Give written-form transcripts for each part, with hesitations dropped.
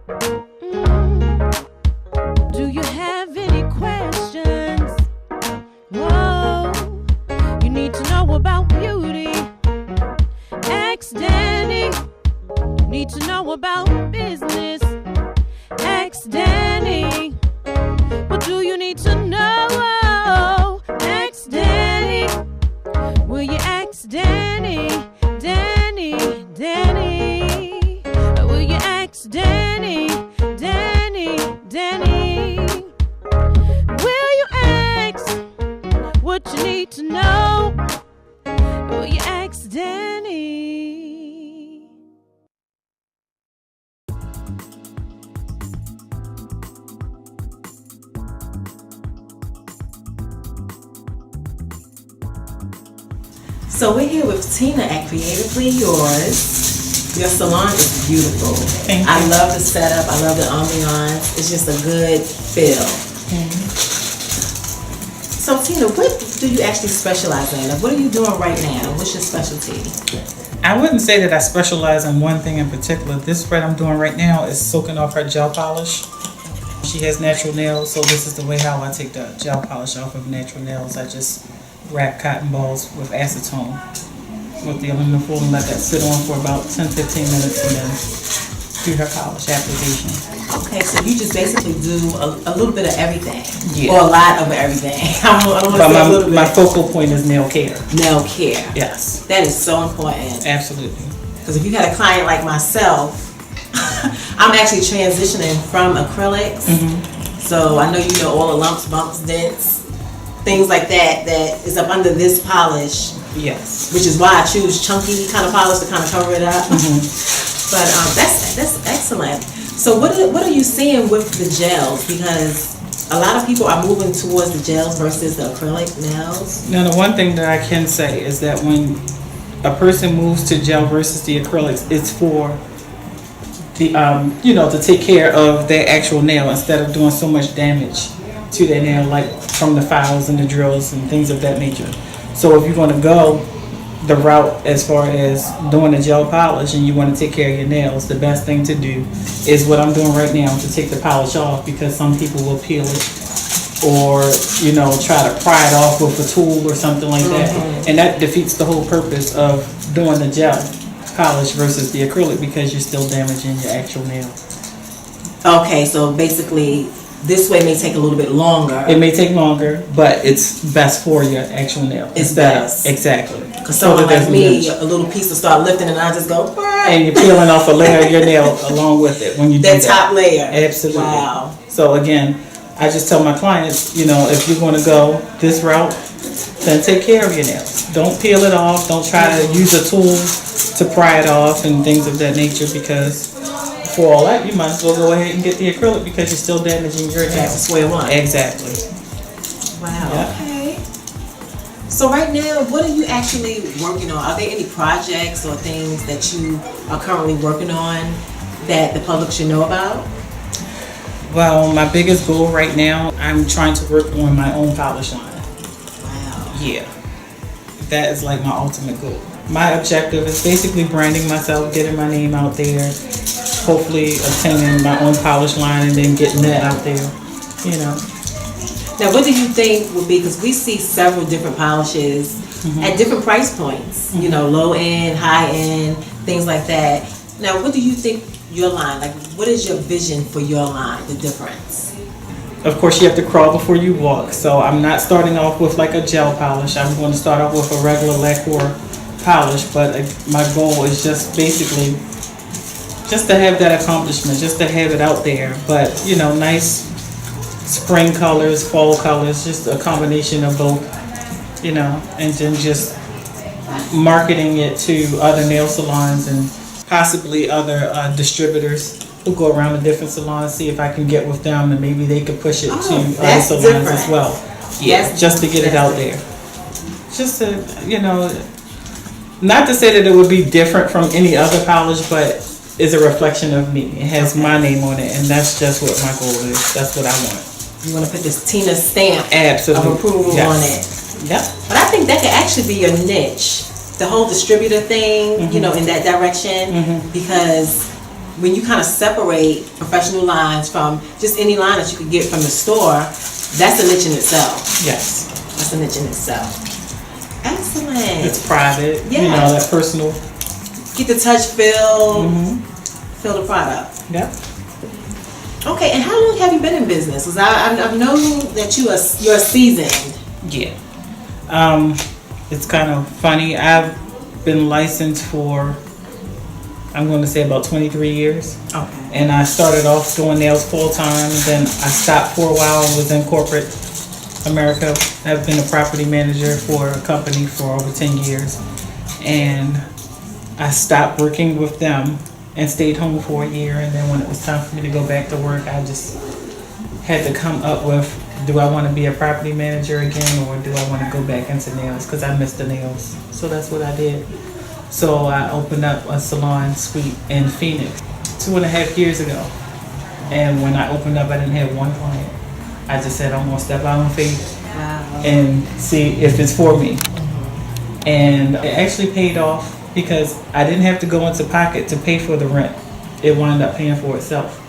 Do you have any questions? Whoa, you need to know about beauty. Ask Dani. Need to know about business. Ask Dani. What do you need to know? Ask Dani. Will you ask Dani? Dani, Dani. Will you ask Dani? Dani, Dani. Will you ask what you need to know? Will you ask Dani? So we're here with Tina at Creatively Yours. Your salon is beautiful. Thank you. I love the setup. I love the ambiance. It's just a good feel. So Tina, what do you actually specialize in? Like, what are you doing right now? What's your specialty? I wouldn't say that I specialize in one thing in particular. This spread I'm doing right now is soaking off her gel polish. She has natural nails, so this is the way how I take the gel polish off of natural nails. I just wrap cotton balls with acetone with the aluminum foil and let that sit on for about 10-15 minutes and then do her polish application. Okay, so you just basically do a little bit of everything. Yeah. Or a lot of everything. I don't want to But say a little my bit. focal point is nail care. Nail care. Yes, That is so important. absolutely. Because if you had a client like myself, I'm actually transitioning from acrylics. So I know you know all the lumps, bumps, dents, things like that is up under this polish, Yes. which is why I choose chunky kind of polish to kind of cover it up. But that's excellent. So what are you seeing with the gels? Because a lot of people are moving towards the gels versus the acrylic nails. Now the one thing that I can say is that when a person moves to gel versus the acrylics, it's for the to take care of their actual nail instead of doing so much damage to their nail, like from the files and the drills and things of that nature. So if you're going to go the route as far as doing the gel polish and you want to take care of your nails, the best thing to do is what I'm doing right now, to take the polish off, because some people will peel it or try to pry it off with a tool or something like that, and that defeats the whole purpose of doing the gel polish versus the acrylic, because you're still damaging your actual nail. Okay, so basically this way may take a little bit longer. It may take longer, but it's best for your actual nail. It's best. Exactly. Because someone like me, a little piece will start lifting and I just go, and you're peeling off a layer of your nail along with it when you do that top layer. Absolutely. Wow. So again, I just tell my clients, if you're going to go this route, then take care of your nails. Don't peel it off. Don't try to use a tool to pry it off and things of that nature, because for all that, you might as well go ahead and get the acrylic, because you're still damaging your nails. That's square one. Exactly. Wow. Yeah. Okay. So right now, what are you actually working on? Are there any projects or things that you are currently working on that the public should know about? Well, my biggest goal right now, I'm trying to work on my own polish line. Wow. Yeah. That is like my ultimate goal. My objective is basically branding myself, getting my name out there, hopefully obtaining my own polish line and then getting that out there, Now, what do you think would be, because we see several different polishes at different price points, low end, high end, things like that. Now, what do you think your line, like what is your vision for your line, the difference? Of course, you have to crawl before you walk. So I'm not starting off with like a gel polish. I'm going to start off with a regular lacquer polish, but my goal is just basically just to have that accomplishment, just to have it out there. But nice spring colors, fall colors, just a combination of both, and then just marketing it to other nail salons and possibly other distributors who go around the different salons, see if I can get with them and maybe they could push it to other salons as well. Yeah, just to get it out there. Just to, not to say that it would be different from any other polish, but is a reflection of me. It has my name on it, and that's just what my goal is. That's what I want. You want to put this Tina stamp Absolutely. of approval on it. Yep. But I think that could actually be your niche, the whole distributor thing, in that direction, because when you kind of separate professional lines from just any line that you could get from the store, that's a niche in itself. Yes. That's a niche in itself. Excellent. It's private. Yeah. You know, that personal. Get the touch, feel the product. Yep. Okay, and how long have you been in business? Because I've known that you're seasoned. Yeah. It's kind of funny. I've been licensed for, I'm going to say, about 23 years. Okay. And I started off doing nails full time. Then I stopped for a while and was in corporate America. I've been a property manager for a company for over 10 years. And I stopped working with them and stayed home for a year. And then when it was time for me to go back to work, I just had to come up with, do I want to be a property manager again, or do I want to go back into nails? Because I miss the nails. So that's what I did. So I opened up a salon suite in Phoenix 2.5 years ago. And when I opened up, I didn't have one client. I just said, I'm going to step out on faith and see if it's for me. And it actually paid off because I didn't have to go into pocket to pay for the rent. It wound up paying for itself.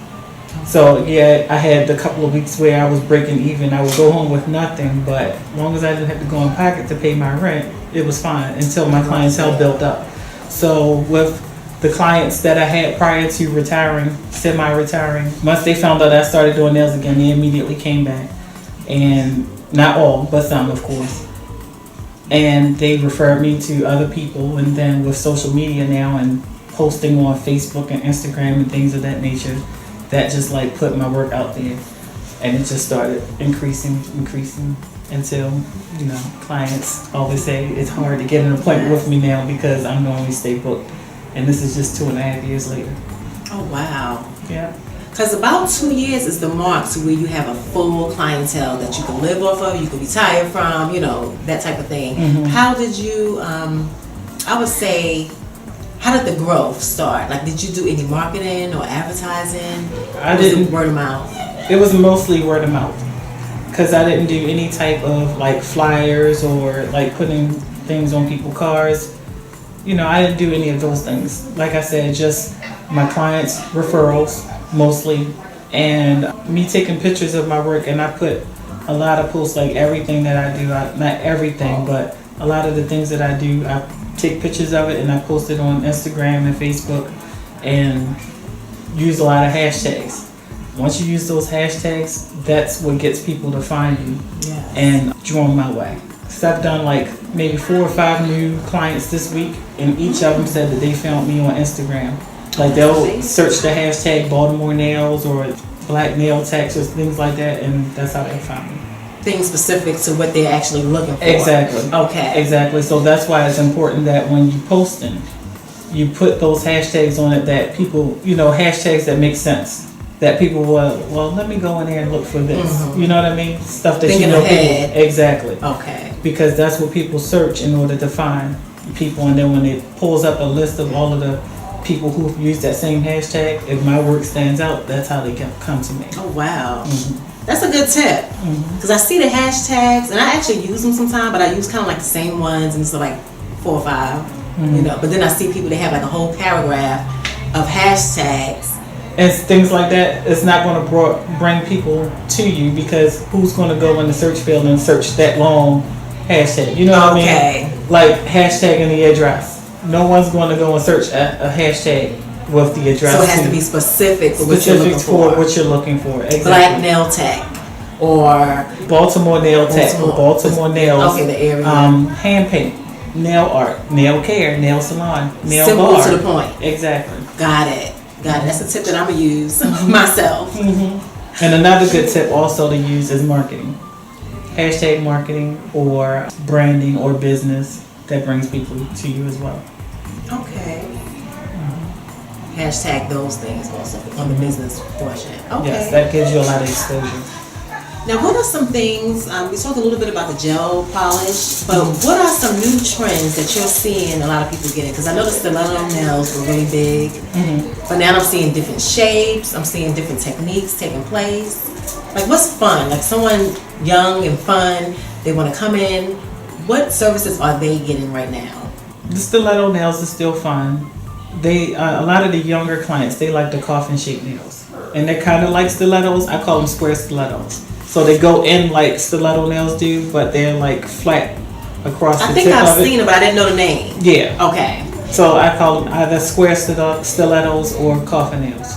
So yeah, I had a couple of weeks where I was breaking even. I would go home with nothing, but as long as I didn't have to go in pocket to pay my rent, it was fine until my clientele built up. So with the clients that I had prior to retiring, semi-retiring, once they found out I started doing nails again, they immediately came back. And not all, but some, of course. And they referred me to other people, and then with social media now and posting on Facebook and Instagram and things of that nature, that just like put my work out there, and it just started increasing until, you know, clients always say it's hard to get an appointment with me now because I'm normally stay booked, and this is just 2.5 years later. Oh wow. Yeah. Because about 2 years is the mark to where you have a full clientele that you can live off of, you can retire from, you know, that type of thing. How did you, I would say, how did the growth start? Like, did you do any marketing or advertising? I didn't. Was it word of mouth? It was mostly word of mouth. Because I didn't do any type of like flyers or like putting things on people's cars. You know, I didn't do any of those things. Like I said, just my clients' referrals mostly, and me taking pictures of my work. And I put a lot of posts, like everything that I do, not everything, but a lot of the things that I do, I take pictures of it and I post it on Instagram and Facebook, and use a lot of hashtags. Once you use those hashtags, that's what gets people to find you and draw them my way. So I've done like maybe 4 or 5 new clients this week, and each of them said that they found me on Instagram. Like they'll search the hashtag Baltimore nails or black nail techs or things like that, and that's how they found me. Things specific to what they're actually looking for. Exactly. Okay. Exactly. So that's why it's important that when you posting, you put those hashtags on it that people, you know, hashtags that make sense. That people will, well, let me go in there and look for this. You know what I mean? Stuff that Thinking you know ahead. people. Exactly. Okay. Because that's what people search in order to find people, and then when it pulls up a list of all of the people who use that same hashtag, if my work stands out, that's how they come to me. Oh wow. That's a good tip, because I see the hashtags and I actually use them sometimes, but I use kind of like the same ones, and so like 4 or 5, you know. But then I see people that have like a whole paragraph of hashtags. And things like that, it's not going to bring people to you, because who's going to go in the search field and search that long hashtag? You know what I mean? Like hashtagging the address. No one's going to go and search a hashtag with the address. So it has to be specific for what you're looking for. What you're looking for. Exactly. Black nail tech or Baltimore nail tech or Baltimore nails. Okay, the area. Hand paint, nail art, nail care, nail salon, nail Simple bar. to the point. Exactly. Got it. That's a tip that I'm gonna use myself. And another good tip also to use is marketing. Hashtag marketing or branding or business that brings people to you as well. Okay. Hashtag those things also on the business portion. Okay. Yes, that gives you a lot of exposure. Now, what are some things, we talked a little bit about the gel polish, but what are some new trends that you're seeing a lot of people getting? Because I know the stiletto nails were really big, but now I'm seeing different shapes, I'm seeing different techniques taking place. Like, what's fun? Like, someone young and fun, they want to come in. What services are they getting right now? The stiletto nails is still fun. They a lot of the younger clients, they like the coffin shaped nails, and they're kind of like stilettos. I call them square stilettos. So they go in like stiletto nails do, but they're like flat across the tip of it. I think I've seen it, but I didn't know the name. Yeah. Okay. So I call them either square stilettos or coffin nails.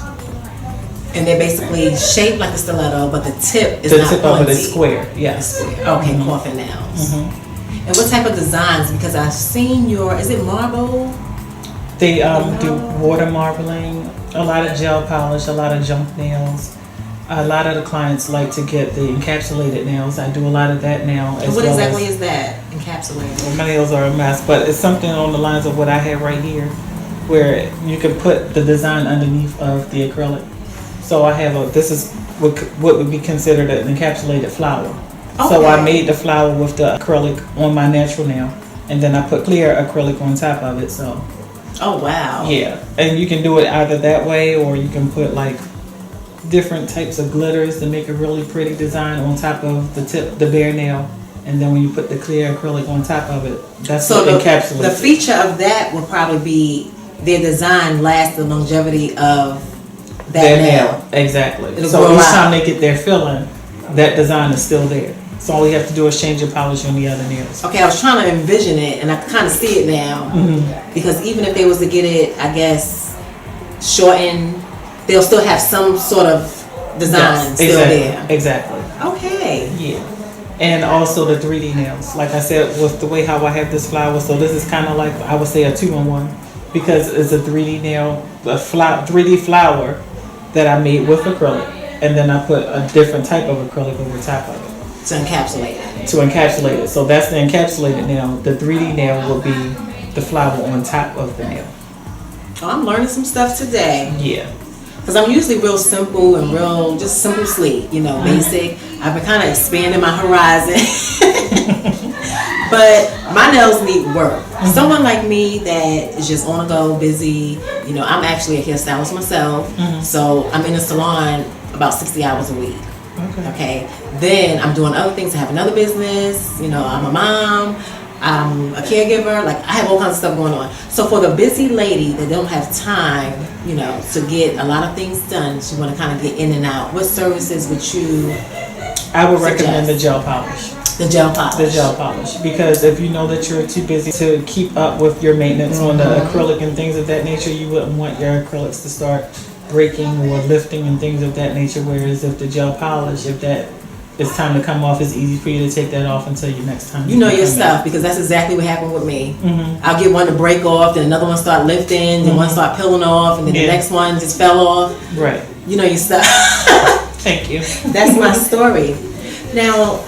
And they're basically shaped like a stiletto, but the tip is The not tip pointy. of it is square. Yes. Okay, coffin nails. And what type of designs? Because I've seen is it marble? They do water marbling, a lot of gel polish, a lot of junk nails. A lot of the clients like to get the encapsulated nails. I do a lot of that now. And what exactly is that? Encapsulated? Well, my nails are a mess, but it's something on the lines of what I have right here, where you can put the design underneath of the acrylic. So I have this is what would be considered an encapsulated flower. Okay. So I made the flower with the acrylic on my natural nail, and then I put clear acrylic on top of it. So. Oh wow. Yeah, and you can do it either that way, or you can put like different types of glitters to make a really pretty design on top of the bare nail, and then when you put the clear acrylic on top of it, that's so what encapsulates. The feature of that would probably be their design lasts the longevity of that nail. Exactly. It'll so grow each out. time they get their filling, that design is still there. So all you have to do is change your polish on the other nails. Okay, I was trying to envision it, and I kind of see it now. Because even if they was to get it, I guess, shortened, they'll still have some sort of design still there. Exactly. Okay. Yeah. And also the 3D nails. Like I said, with the way how I have this flower, so this is kind of like, I would say, a 2-in-1. Because it's a 3D nail, 3D flower that I made with acrylic. And then I put a different type of acrylic over top of it. To encapsulate it. To encapsulate it. So that's the encapsulated nail. The 3D nail will be the flower on top of the nail. Oh, I'm learning some stuff today. Yeah. Because I'm usually real simple and real, just simple sleep, basic. I've been kind of expanding my horizon. But my nails need work. Someone like me that is just on the go, busy, I'm actually a hairstylist myself. So I'm in a salon about 60 hours a week. Okay. Then I'm doing other things. I have another business. I'm a mom. I'm a caregiver. Like, I have all kinds of stuff going on. So for the busy lady that don't have time, to get a lot of things done, she want to kind of get in and out, what services would you I would recommend the gel polish. The gel polish. The gel polish. Because if you know that you're too busy to keep up with your maintenance on the acrylic and things of that nature, you wouldn't want your acrylics to start breaking or lifting and things of that nature. Whereas if the gel polish, if that it's time to come off, it's easy for you to take that off until you next time. You know your stuff, because that's exactly what happened with me. I'll get one to break off, then another one start lifting, then one start peeling off, and then the next one just fell off. Right. You know your stuff. Thank you. That's my story. Now,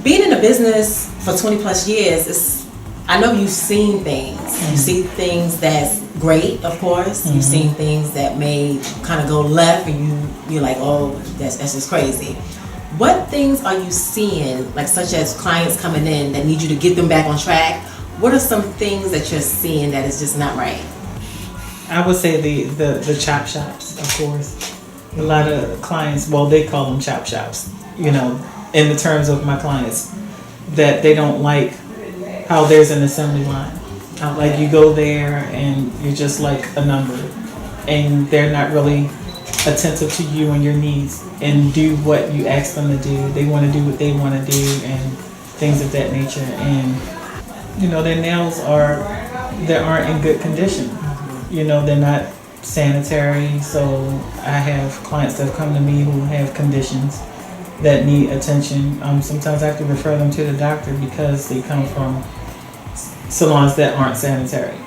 being in the business for 20 plus years, I know you've seen things. You see things that's great, of course. You've seen things that may kind of go left, and you're like, oh, that's just crazy. What things are you seeing, like such as clients coming in that need you to get them back on track? What are some things that you're seeing that is just not right? I would say the chop shops, of course. A lot of clients, well, they call them chop shops, in the terms of my clients, that they don't like how there's an assembly line. Like, you go there and you're just like a number, and they're not really attentive to you and your needs and do what you ask them to do. They want to do what they want to do and things of that nature. And their nails aren't in good condition. They're not sanitary. So I have clients that come to me who have conditions that need attention. Sometimes I have to refer them to the doctor because they come from salons that aren't sanitary.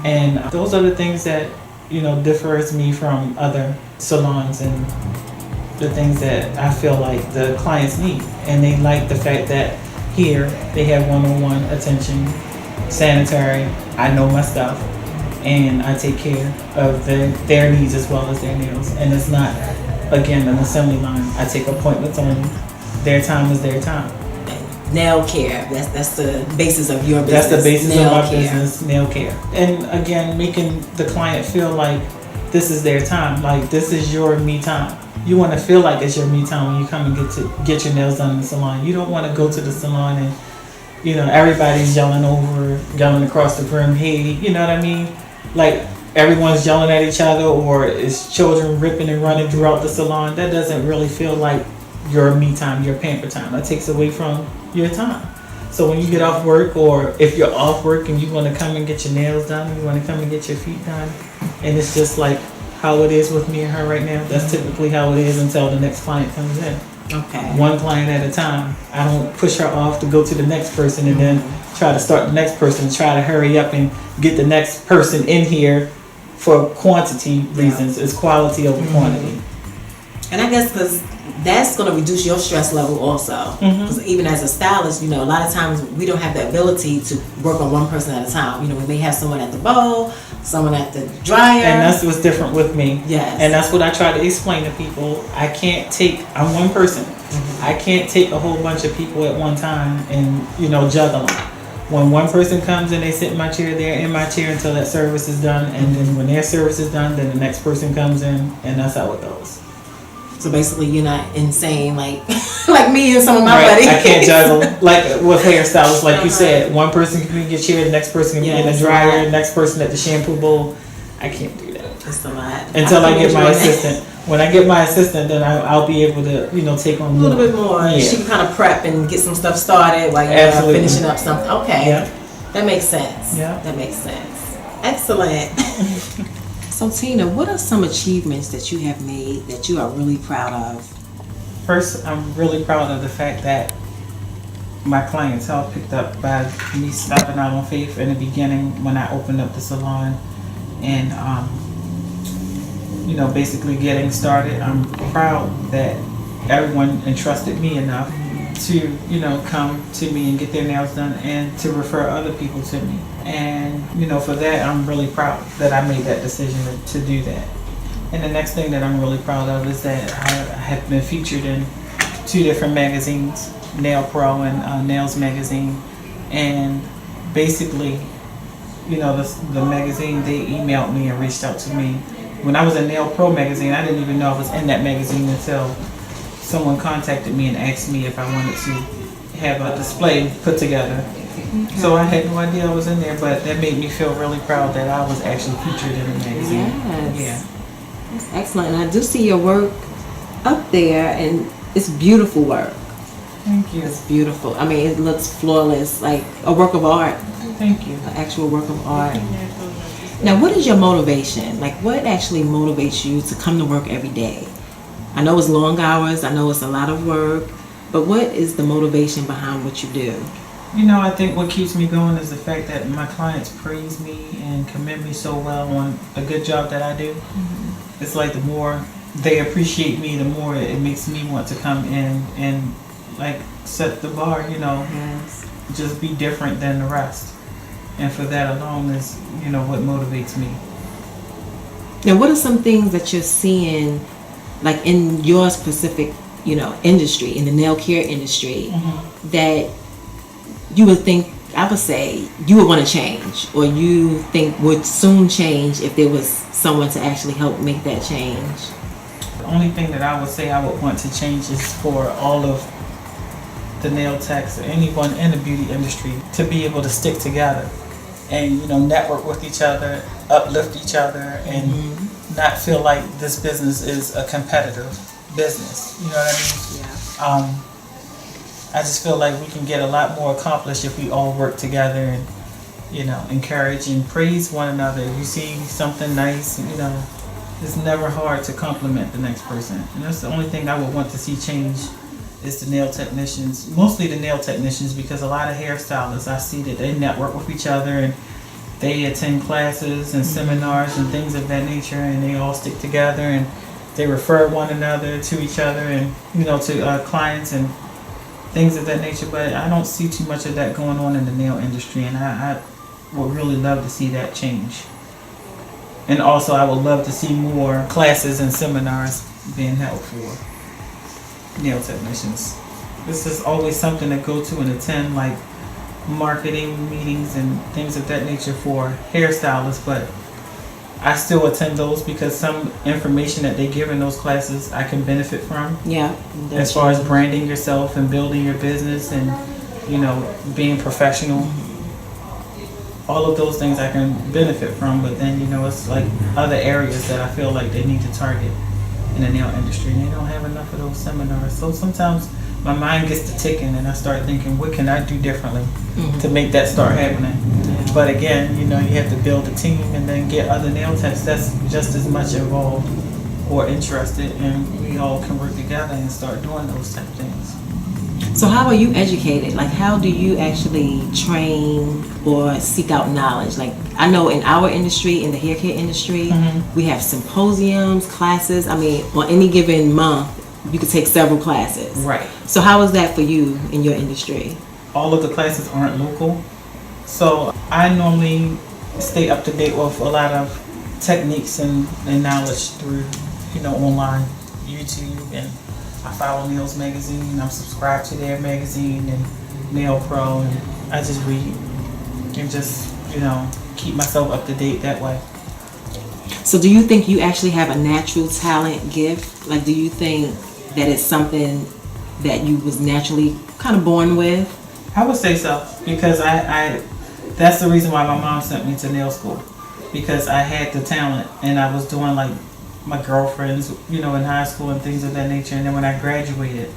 And those are the things that differs me from other salons, and the things that I feel like the clients need. And they like the fact that here they have one-on-one attention, sanitary, I know my stuff, and I take care of their needs as well as their nails. And it's not, again, an assembly line. I take appointments on their time is their time. Nail care, that's the basis of your business. That's the basis nail of my care. business, nail care. And again, making the client feel like this is their time, like this is your me time. You want to feel like it's your me time when you come and get your nails done in the salon. You don't want to go to the salon and everybody's yelling across the room, hey, you know what I mean? Like, everyone's yelling at each other or it's children ripping and running throughout the salon, that doesn't really feel like your me time, your pamper time. That takes away from your time. So when you get off work, or if you're off work and you want to come and get your nails done, you want to come and get your feet done, and it's just like how it is with me and her right now, that's typically how it is until the next client comes in. Okay. One client at a time. I don't push her off to go to the next person and then try to start the next person and try to hurry up and get the next person in here for quantity reasons. It's quality over quantity. And I guess because that's going to reduce your stress level also. Because even as a stylist, you know, a lot of times we don't have the ability to work on one person at a time. You know, we may have someone at the bow, someone at the dryer. And that's what's different with me. Yes. And that's what I try to explain to people. I'm one person. I can't take a whole bunch of people at one time and, you know, juggle them. When one person comes and they sit in my chair, they're in my chair until that service is done. And then when their service is done, then the next person comes in, and that's how it goes. So basically, you're not insane like like me and some of my buddies. I can't juggle like with hairstylists, like you said. One person can be in your chair, the next person can be in the dryer, the next person at the shampoo bowl. I can't do that. It's a lot. Until I get my assistant. When I get my assistant, then I'll be able to, you know, take on a little bit more. Yeah. She can kind of prep and get some stuff started while you're finishing up something. Okay, that makes sense. Yeah, that makes sense. Excellent. So Tina, what are some achievements that you have made that you are really proud of? First, I'm really proud of the fact that my clientele picked up by me stepping out on faith in the beginning when I opened up the salon and, you know, basically getting started. I'm proud that everyone entrusted me enough to, you know, come to me and get their nails done and to refer other people to me. And, you know, for that, I'm really proud that I made that decision to do that. And the next thing that I'm really proud of is that I have been featured in 2 different magazines, Nail Pro and Nails Magazine. And basically, you know, the magazine, they emailed me and reached out to me. When I was in Nail Pro magazine, I didn't even know I was in that magazine until someone contacted me and asked me if I wanted to have a display put together. So I had no idea I was in there, but that made me feel really proud that I was actually featured in the magazine. Yes. Yeah. That's excellent. And I do see your work up there, and it's beautiful work. Thank you. It's beautiful. I mean, it looks flawless, like a work of art. Thank you. An actual work of art. Now, what is your motivation? Like, what actually motivates you to come to work every day? I know it's long hours. I know it's a lot of work. But what is the motivation behind what you do? You know, I think what keeps me going is the fact that my clients praise me and commend me so well on the good job that I do. It's like the more they appreciate me, the more it makes me want to come in and like set the bar, you know, just be different than the rest. And for that alone is, you know, what motivates me. Now, what are some things that you're seeing, like in your specific, you know, industry, in the nail care industry, that you would think, I would say, you would want to change, or you think would soon change if there was someone to actually help make that change? The only thing that I would say I would want to change is for all of the nail techs or anyone in the beauty industry to be able to stick together and, you know, network with each other, uplift each other, and not feel like this business is a competitive business. You know what I mean? I just feel like we can get a lot more accomplished if we all work together and, you know, encourage and praise one another. If you see something nice, you know, it's never hard to compliment the next person. And that's the only thing I would want to see change is the nail technicians, mostly the nail technicians, because a lot of hairstylists, I see that they network with each other and they attend classes and seminars and things of that nature, and they all stick together and they refer one another to each other and, you know, to clients and things of that nature. But I don't see too much of that going on in the nail industry, and I would really love to see that change. And also I would love to see more classes and seminars being held for nail technicians. This is always something to go to and attend, like marketing meetings and things of that nature for hairstylists, but I still attend those because some information that they give in those classes I can benefit from. Yeah. As far as branding yourself and building your business and, you know, being professional. all of those things I can benefit from, but then, it's like other areas that I feel like they need to target in the nail industry, and they don't have enough of those seminars. So sometimes my mind gets to ticking, and I start thinking, what can I do differently to make that start happening? Yeah. But again, you have to build a team and then get other nail techs that's just as much involved or interested, and we all can work together and start doing those type of things. So how are you educated? Like, how do you actually train or seek out knowledge? Like, I know in our industry, in the hair care industry, we have symposiums, classes. I mean, on any given month, you could take several classes. Right. So how is that for you in your industry? All of the classes aren't local. So I normally stay up to date with a lot of techniques and knowledge through, online, YouTube, and I follow Nails Magazine. I'm subscribed to their magazine and Nail Pro, and I just read and just, keep myself up to date that way. So do you think you actually have a natural talent gift? Like, do you think that it's something that you was naturally kind of born with? I would say so, because I that's the reason why my mom sent me to nail school, because I had the talent and I was doing like my girlfriends, in high school and things of that nature. And then when I graduated,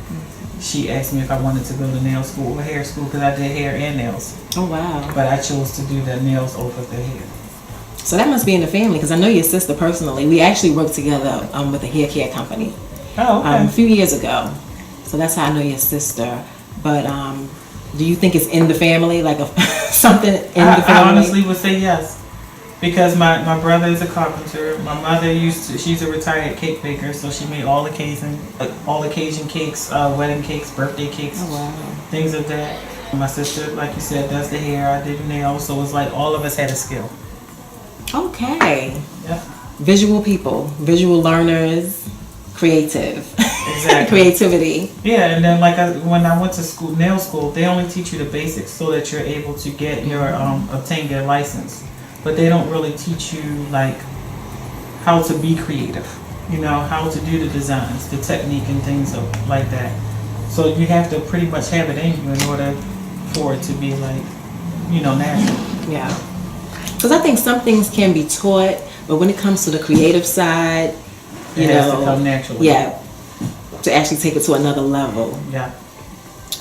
she asked me if I wanted to go to nail school or hair school, because I did hair and nails. Oh, wow. But I chose to do the nails over the hair. So that must be in the family, because I know your sister personally. We actually worked together with a hair care company a few years ago. So that's how I know your sister. But do you think it's in the family, like something in the family? I honestly would say yes. Because my brother is a carpenter. My mother she's a retired cake baker, so she made all occasion cakes, wedding cakes, birthday cakes, things of that. My sister, like you said, does the hair. I did nails, so it's like all of us had a skill. Okay. Yeah. Visual people, visual learners, creative. Exactly. Creativity. Yeah, and then when I went to nail school, they only teach you the basics so that you're able to get your obtain your license. But they don't really teach you like how to be creative, how to do the designs, the technique and things like that. So you have to pretty much have it in you in order for it to be like, natural. Yeah. Because I think some things can be taught, but when it comes to the creative side, it has to come naturally. Yeah. To actually take it to another level. Yeah.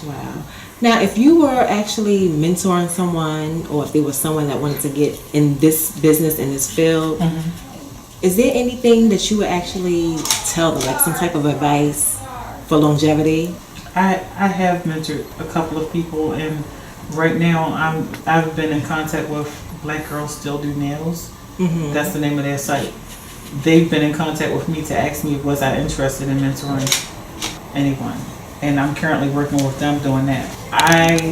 Wow. Now, if you were actually mentoring someone, or if there was someone that wanted to get in this business, in this field, is there anything that you would actually tell them, like some type of advice for longevity? I have mentored a couple of people, and right now I've been in contact with Black Girls Still Do Nails. That's the name of their site. They've been in contact with me to ask me was I interested in mentoring anyone. And I'm currently working with them doing that. I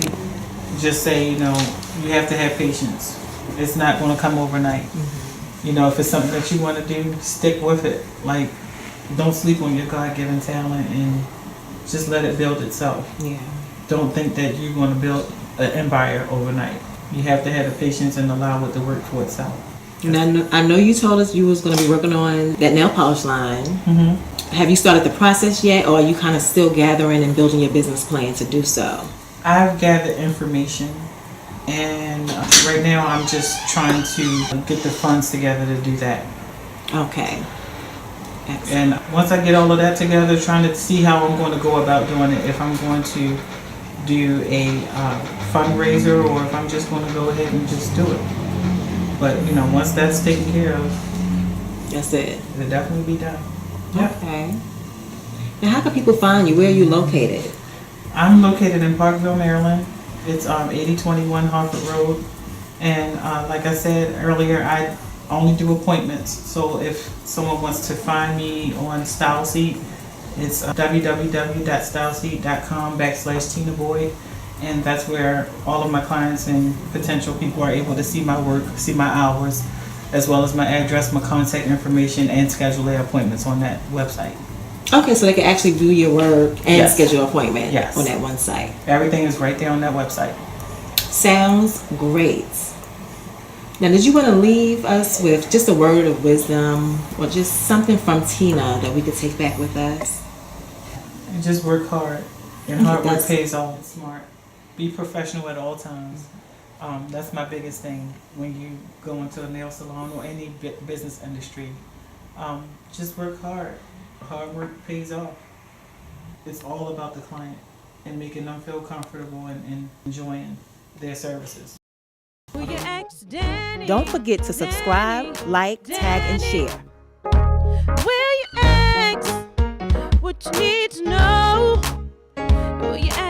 just say, you have to have patience. It's not going to come overnight. If it's something that you want to do, stick with it. Like, don't sleep on your God-given talent and just let it build itself. Yeah. Don't think that you're going to build an empire overnight. You have to have the patience and allow it to work for itself. Now, I know you told us you was going to be working on that nail polish line. Have you started the process yet, or are you kind of still gathering and building your business plan to do so? I've gathered information, and right now I'm just trying to get the funds together to do that. Okay. Excellent. And once I get all of that together, trying to see how I'm going to go about doing it, if I'm going to do a fundraiser or if I'm just going to go ahead and just do it. But, once that's taken care of, that's it. It'll definitely be done. Okay. Now, how can people find you? Where are you located? I'm located in Parkville, Maryland. It's 8021 Harford Road. And like I said earlier, I only do appointments. So if someone wants to find me on StyleSeat, it's www.styleseat.com/Tina Boyd. And that's where all of my clients and potential people are able to see my work, see my hours, as well as my address, my contact information, and schedule their appointments on that website. Okay, so they can actually view your work and Yes. schedule an appointment Yes. on that one site. Everything is right there on that website. Sounds great. Now, did you want to leave us with just a word of wisdom or just something from Tina that we could take back with us? And just work hard. And Okay, hard work that's- pays off. Smart. Be professional at all times. That's my biggest thing when you go into a nail salon or any business industry. Just work hard. Hard work pays off. It's all about the client and making them feel comfortable and enjoying their services. Will you ask Dani? Don't forget to subscribe, Dani, like, tag, and Dani. share. Will you ask what you need to know? Will you ask?